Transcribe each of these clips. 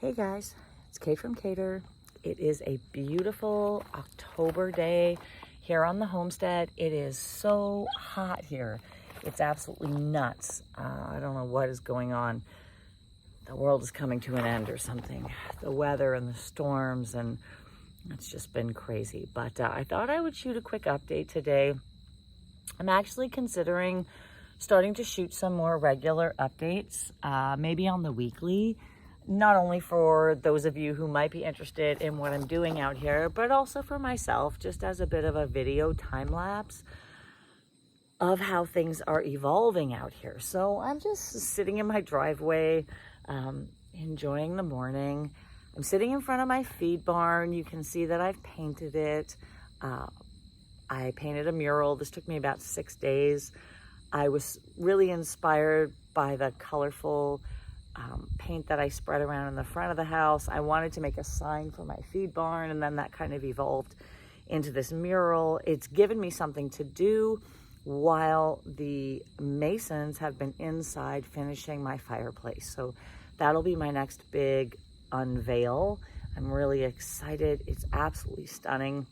Hey guys, it's Kate from Cater. It is a beautiful October day here on the homestead. It is so hot here. It's absolutely nuts. I don't know what is going on. The world is coming to an end or something. The weather and the storms, and it's just been crazy. But I thought I would shoot a quick update today. I'm actually considering starting to shoot some more regular updates, maybe on the weekly, not only for those of you who might be interested in what I'm doing out here, but also for myself, just as a bit of a video time lapse of how things are evolving out here. So I'm just sitting in my driveway, enjoying the morning. I'm sitting in front of my feed barn. You can see that I've painted it. I painted a mural. This took me about 6 days. I was really inspired by the colorful paint that I spread around in the front of the house. I wanted to make a sign for my feed barn, and then that kind of evolved into this mural. It's given me something to do while the masons have been inside finishing my fireplace. So that'll be my next big unveil. I'm really excited. It's absolutely stunning.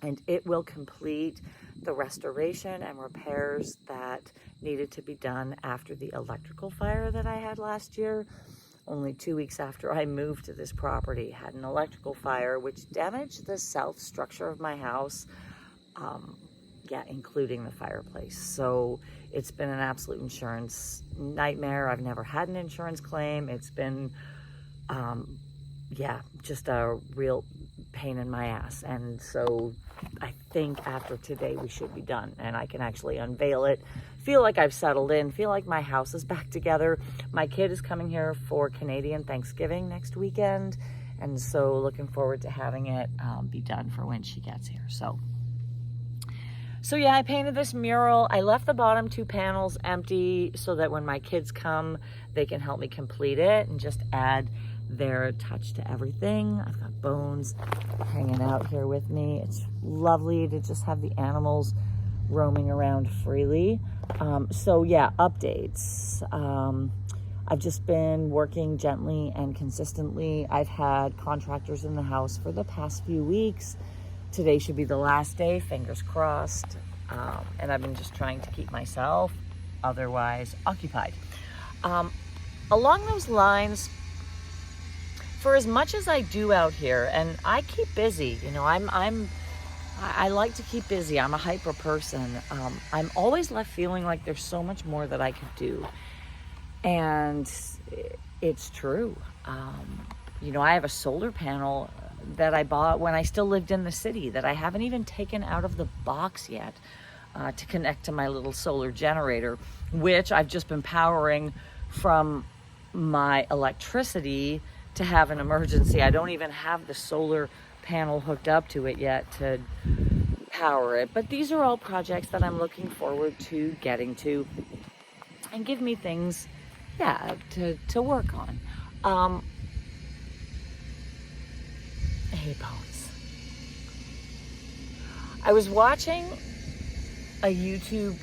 And it will complete the restoration and repairs that needed to be done after the electrical fire that I had last year. Only 2 weeks after I moved to this property, had an electrical fire which damaged the south structure of my house, including the fireplace. So it's been an absolute insurance nightmare. I've never had an insurance claim. It's been, just a real pain in my ass. And so I think after today we should be done and I can actually unveil it, feel like I've settled in, feel like my house is back together. My kid is coming here for Canadian Thanksgiving next weekend, and so looking forward to having it be done for when she gets here. So yeah, I painted this mural. I left the bottom 2 panels empty so that when my kids come, they can help me complete it and just add their touch to everything. I've got Bones hanging out here with me. It's lovely to just have the animals roaming around freely. So yeah, updates. I've just been working gently and consistently. I've had contractors in the house for the past few weeks. Today should be the last day, fingers crossed. And I've been just trying to keep myself otherwise occupied. Along those lines, for as much as I do out here, and I keep busy, you know, I like to keep busy. I'm a hyper person. I'm always left feeling like there's so much more that I could do. And it's true. You know, I have a solar panel that I bought when I still lived in the city that I haven't even taken out of the box yet to connect to my little solar generator, which I've just been powering from my electricity to have an emergency. I don't even have the solar panel hooked up to it yet to power it. But these are all projects that I'm looking forward to getting to and give me things, to work on. Hey, Bones. I was watching a YouTube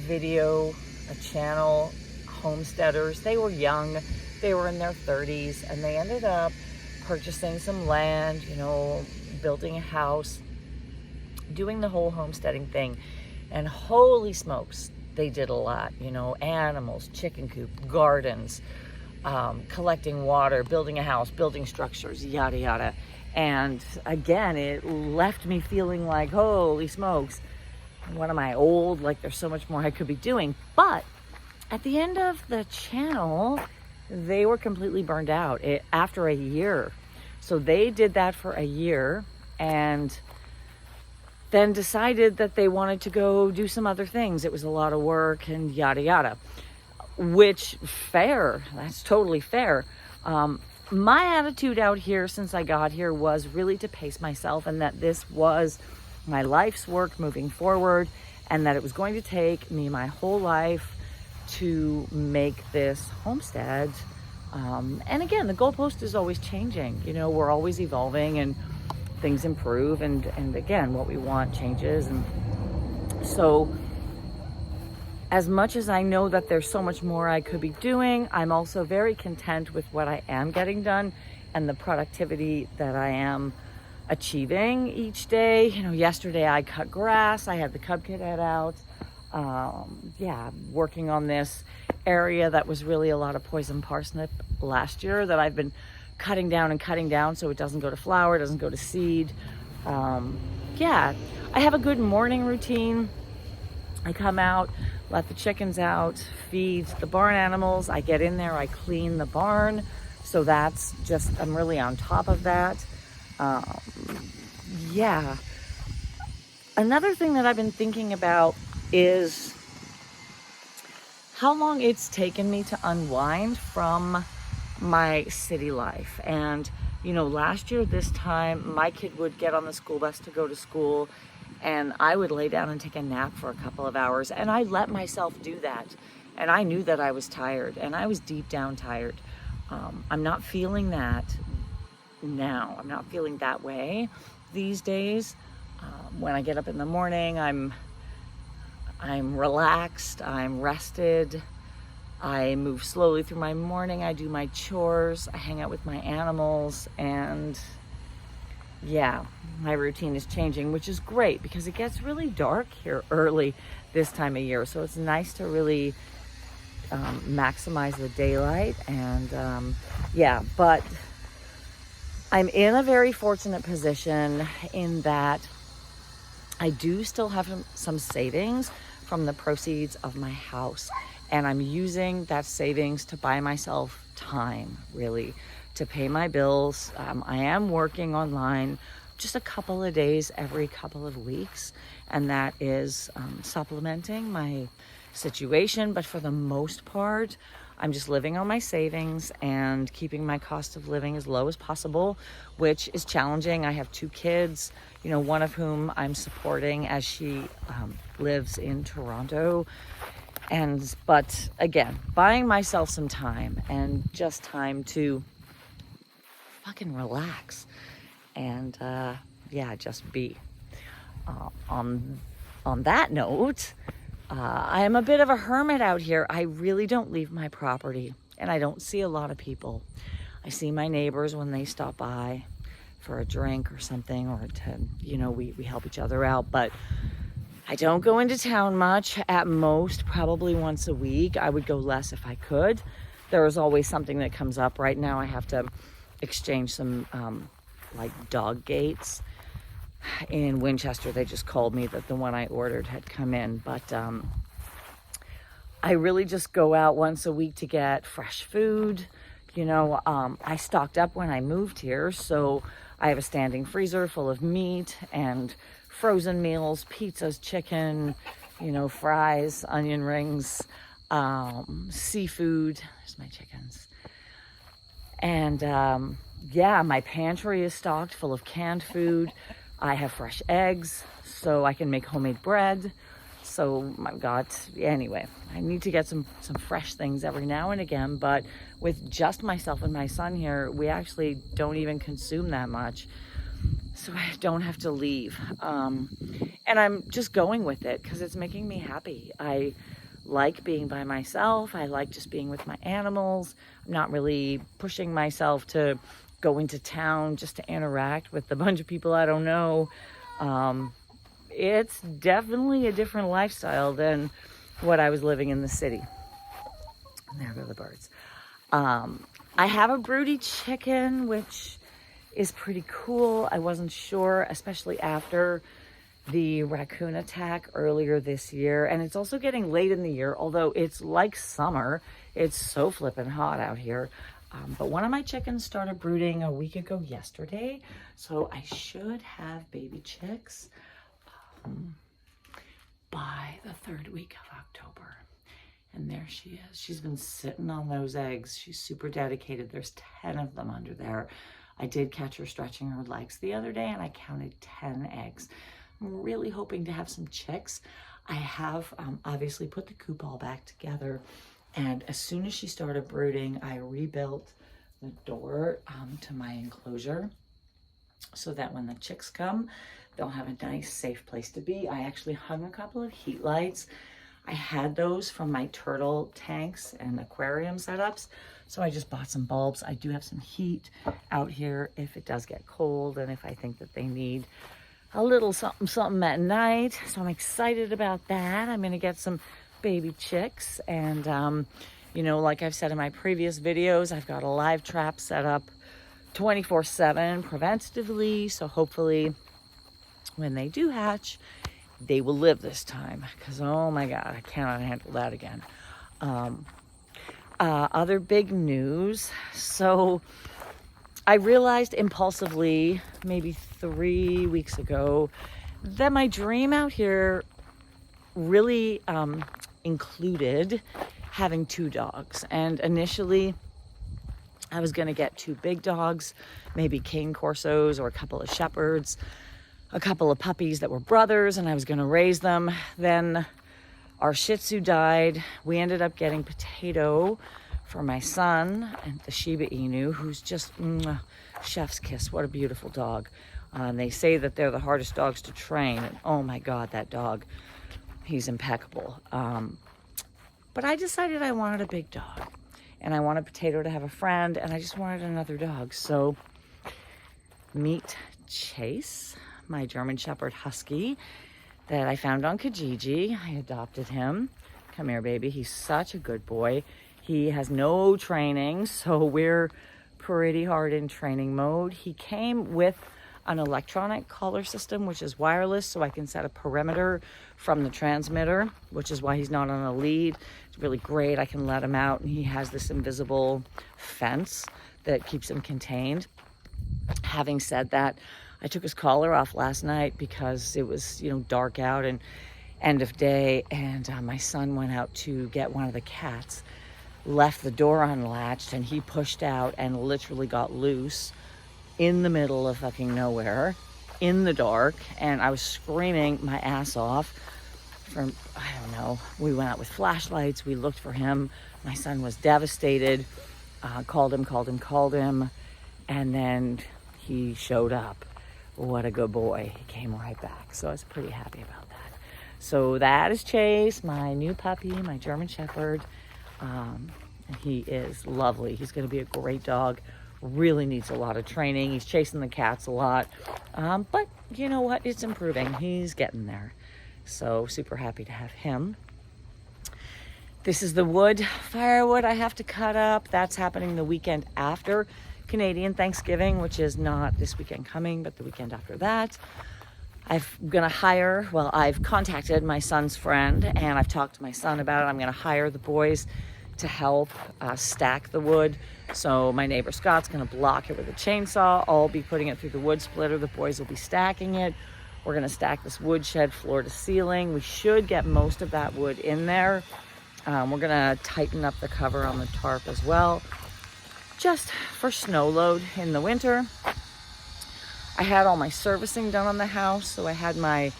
video, a channel, homesteaders. They were young. They were in their 30s, and they ended up purchasing some land, you know, building a house, doing the whole homesteading thing. And holy smokes, they did a lot, you know, animals, chicken coop, gardens, collecting water, building a house, building structures, yada, yada. And again, it left me feeling like, holy smokes, what am I, old? Like there's so much more I could be doing. But at the end of the channel, they were completely burned out after a year. So they did that for a year and then decided that they wanted to go do some other things. It was a lot of work and yada, yada, which fair. That's totally fair. My attitude out here since I got here was really to pace myself, and that this was my life's work moving forward, and that it was going to take me my whole life to make this homestead. And again, the goalpost is always changing. You know, we're always evolving and things improve, and again, what we want changes. And so as much as I know that there's so much more I could be doing, I'm also very content with what I am getting done and the productivity that I am achieving each day. You know, yesterday I cut grass, I had the cub cadet out. Yeah, working on this area that was really a lot of poison parsnip last year that I've been cutting down so it doesn't go to flower, doesn't go to seed. Yeah, I have a good morning routine. I come out, let the chickens out, feed the barn animals. I get in there, I clean the barn. So that's just, I'm really on top of that. Yeah. Another thing that I've been thinking about is how long it's taken me to unwind from my city life. And, you know, last year, this time, my kid would get on the school bus to go to school, and I would lay down and take a nap for a couple of hours, and I let myself do that. And I knew that I was tired, and I was deep down tired. I'm not feeling that now. I'm not feeling that way these days. When I get up in the morning, I'm relaxed, I'm rested. I move slowly through my morning. I do my chores. I hang out with my animals, and yeah, my routine is changing, which is great because it gets really dark here early this time of year. So it's nice to really maximize the daylight. And yeah, but I'm in a very fortunate position in that I do still have some savings from the proceeds of my house. And I'm using that savings to buy myself time, really, to pay my bills. I am working online just a couple of days every couple of weeks, and that is supplementing my situation. But for the most part, I'm just living on my savings and keeping my cost of living as low as possible, which is challenging. I have 2 kids, you know, one of whom I'm supporting as she lives in Toronto. But again, buying myself some time and just time to fucking relax and yeah, just be. On that note, I am a bit of a hermit out here. I really don't leave my property, and I don't see a lot of people. I see my neighbors when they stop by for a drink or something, or to, you know, we help each other out, but I don't go into town much. At most, probably once a week. I would go less if I could. There is always something that comes up. Right now I have to exchange some like dog gates in Winchester. They just called me that the one I ordered had come in, but I really just go out once a week to get fresh food. You know, I stocked up when I moved here, so I have a standing freezer full of meat and frozen meals, pizzas, chicken, you know, fries, onion rings, seafood. There's my chickens. And yeah, my pantry is stocked full of canned food. I have fresh eggs, so I can make homemade bread. So I've got, anyway, I need to get some fresh things every now and again, but with just myself and my son here, we actually don't even consume that much. So I don't have to leave. And I'm just going with it because it's making me happy. I like being by myself. I like just being with my animals. I'm not really pushing myself to go into town just to interact with a bunch of people I don't know. It's definitely a different lifestyle than what I was living in the city. And there go the birds. I have a broody chicken, which is pretty cool. I wasn't sure, especially after the raccoon attack earlier this year. And it's also getting late in the year, although it's like summer. It's so flippin' hot out here. But one of my chickens started brooding a week ago yesterday. So I should have baby chicks by the 3rd week of October. And there she is. She's been sitting on those eggs. She's super dedicated. There's 10 of them under there. I did catch her stretching her legs the other day, and I counted 10 eggs. I'm really hoping to have some chicks. I have obviously put the coop all back together, and as soon as she started brooding, I rebuilt the door to my enclosure so that when the chicks come, they'll have a nice, safe place to be. I actually hung a couple of heat lights I had those from my turtle tanks and aquarium setups. So I just bought some bulbs. I do have some heat out here if it does get cold and if I think that they need a little something something at night. So I'm excited about that. I'm gonna get some baby chicks, and you know, like I've said in my previous videos, I've got a live trap set up 24/7 preventatively, so hopefully when they do hatch, they will live this time, because oh my god, I cannot handle that again. Other big news, so I realized impulsively maybe 3 weeks ago that my dream out here really included having 2 dogs. And initially I was going to get 2 big dogs, maybe cane corsos or a couple of shepherds, a couple of puppies that were brothers, and I was going to raise them. Then our Shih Tzu died. We ended up getting Potato for my son, and the Shiba Inu, who's just chef's kiss. What a beautiful dog. And they say that they're the hardest dogs to train, and oh my god, that dog, he's impeccable. But I decided I wanted a big dog, and I wanted Potato to have a friend, and I just wanted another dog. So meet Chase, my German Shepherd Husky that I found on Kijiji. I adopted him. Come here, baby. He's such a good boy. He has no training, so we're pretty hard in training mode. He came with an electronic collar system, which is wireless, so I can set a perimeter from the transmitter, which is why he's not on a lead. It's really great. I can let him out, and he has this invisible fence that keeps him contained. Having said that, I took his collar off last night because it was, you know, dark out and end of day, and my son went out to get one of the cats, left the door unlatched, and he pushed out and literally got loose in the middle of fucking nowhere in the dark, and I was screaming my ass off from, I don't know, we went out with flashlights, we looked for him. My son was devastated, called him, and then he showed up. What a good boy. He came right back, so I was pretty happy about that. So that is Chase, my new puppy, my German Shepherd. And he is lovely. He's going to be a great dog. Really needs a lot of training. He's chasing the cats a lot. But you know what? It's improving. He's getting there. So super happy to have him. This is the firewood I have to cut up. That's happening the weekend after Canadian Thanksgiving, which is not this weekend coming, but the weekend after that. I've contacted my son's friend, and I've talked to my son about it. I'm going to hire the boys to help stack the wood. So my neighbor Scott's going to block it with a chainsaw. I'll be putting it through the wood splitter. The boys will be stacking it. We're going to stack this wood shed floor to ceiling. We should get most of that wood in there. We're going to tighten up the cover on the tarp as well, just for snow load in the winter. I had all my servicing done on the house, so I had my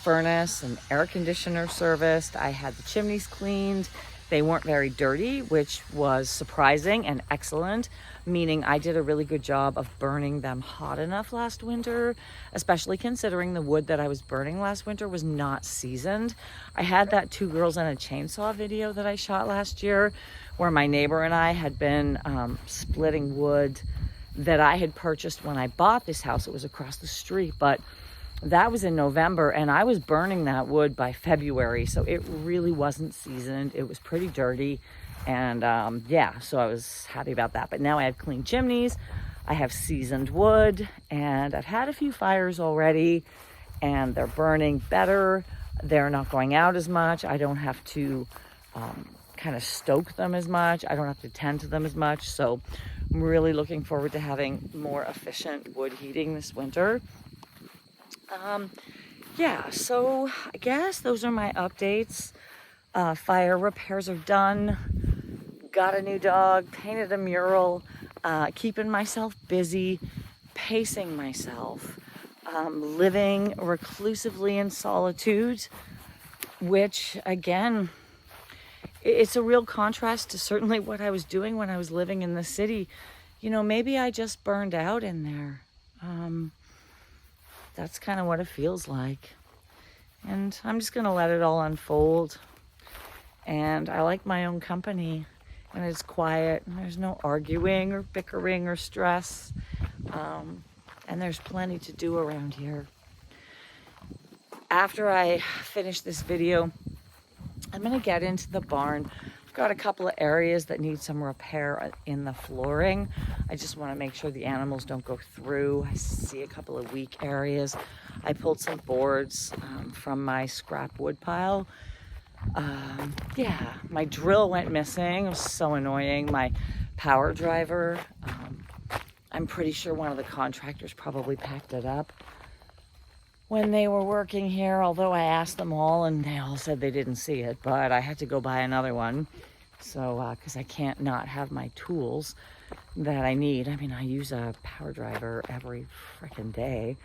furnace and air conditioner serviced. I had the chimneys cleaned. They weren't very dirty, which was surprising and excellent, meaning I did a really good job of burning them hot enough last winter, especially considering the wood that I was burning last winter was not seasoned. I had that 2 girls and a chainsaw video that I shot last year, where my neighbor and I had been splitting wood that I had purchased when I bought this house. It was across the street, but that was in November, and I was burning that wood by February, so it really wasn't seasoned. It was pretty dirty, and yeah, so I was happy about that. But now I have clean chimneys, I have seasoned wood, and I've had a few fires already, and they're burning better. They're not going out as much. I don't have to kind of stoke them as much. I don't have to tend to them as much, so I'm really looking forward to having more efficient wood heating this winter. Yeah, so I guess those are my updates. Fire repairs are done. Got a new dog, painted a mural, keeping myself busy, pacing myself, living reclusively in solitude, which again, it's a real contrast to certainly what I was doing when I was living in the city. You know, maybe I just burned out in there. That's kind of what it feels like. And I'm just gonna let it all unfold. And I like my own company, and it's quiet, and there's no arguing or bickering or stress. And there's plenty to do around here. After I finish this video, I'm gonna get into the barn. I've got a couple of areas that need some repair in the flooring. I just wanna make sure the animals don't go through. I see a couple of weak areas. I pulled some boards from my scrap wood pile. Yeah, my drill went missing. It was so annoying. My power driver, I'm pretty sure one of the contractors probably packed it up when they were working here, although I asked them all and they all said they didn't see it, but I had to go buy another one. So, because I can't not have my tools that I need. I mean, I use a power driver every freaking day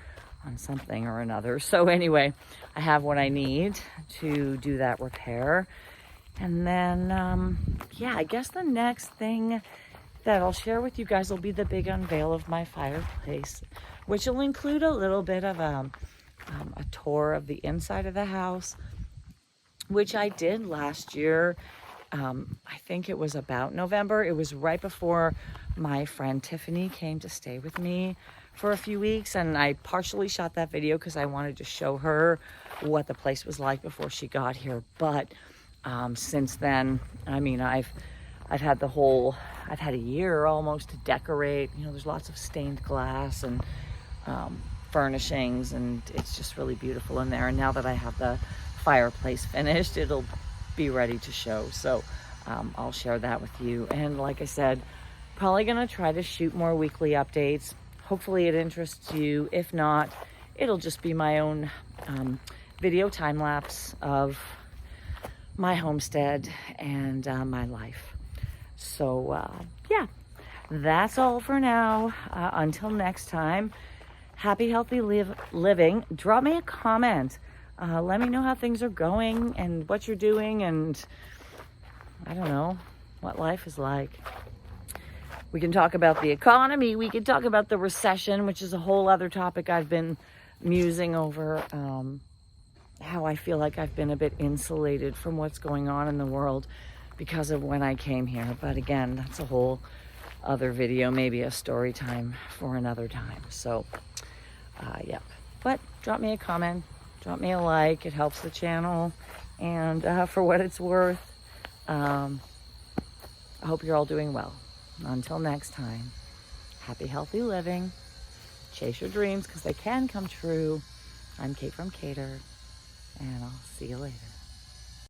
on something or another. So anyway, I have what I need to do that repair. And then, yeah, I guess the next thing that I'll share with you guys will be the big unveil of my fireplace, which will include a little bit of a tour of the inside of the house, which I did last year. I think it was about November. It was right before my friend Tiffany came to stay with me for a few weeks, and I partially shot that video because I wanted to show her what the place was like before she got here. But since then, I mean, I've had a year almost to decorate. You know, there's lots of stained glass and furnishings, and it's just really beautiful in there. And now that I have the fireplace finished, it'll be ready to show. So I'll share that with you. And like I said, probably gonna try to shoot more weekly updates. Hopefully it interests you. If not, it'll just be my own video time lapse of my homestead and my life. So yeah, that's all for now. Until next time, happy, healthy living. Drop me a comment. Let me know how things are going and what you're doing, and I don't know what life is like. We can talk about the economy. We can talk about the recession, which is a whole other topic I've been musing over. How I feel like I've been a bit insulated from what's going on in the world because of when I came here. But again, that's a whole other video, maybe a story time for another time. So, yep. But drop me a comment, drop me a like. It helps the channel. And for what it's worth, I hope you're all doing well. Until next time, happy, healthy living. Chase your dreams because they can come true. I'm Kate from Cater, and I'll see you later.